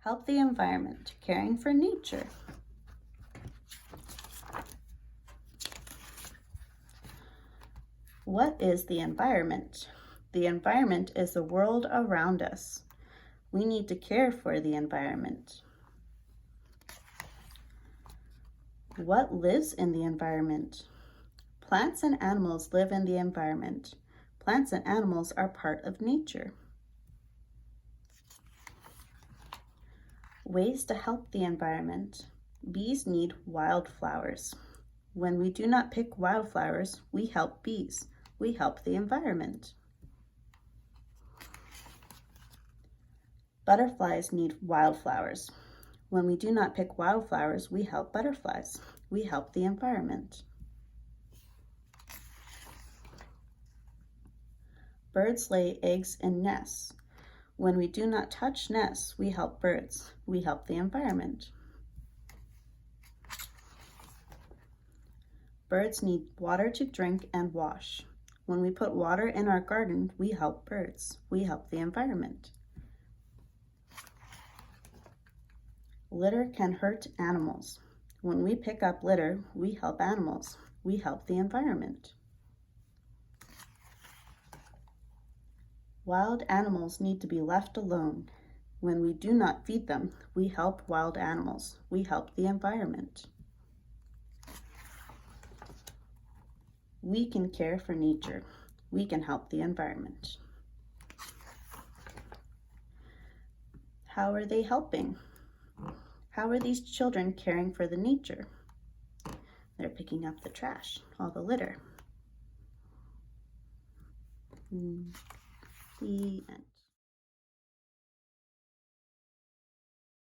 Help the environment, caring for nature. What is the environment? The environment is the world around us. We need to care for the environment. What lives in the environment? Plants and animals live in the environment. Plants and animals are part of nature. Ways to help the environment. Bees need wildflowers. When we do not pick wildflowers, we help bees. We help the environment. Butterflies need wildflowers. When we do not pick wildflowers, we help butterflies. We help the environment. Birds lay eggs in nests. When we do not touch nests, we help birds. We help the environment. Birds need water to drink and wash. When we put water in our garden, we help birds. We help the environment. Litter can hurt animals. When we pick up litter, we help animals. We help the environment. Wild animals need to be left alone. When we do not feed them, we help wild animals. We help the environment. We can care for nature. We can help the environment. How are they helping? How are these children caring for the nature? They're picking up the trash, all the litter. The end.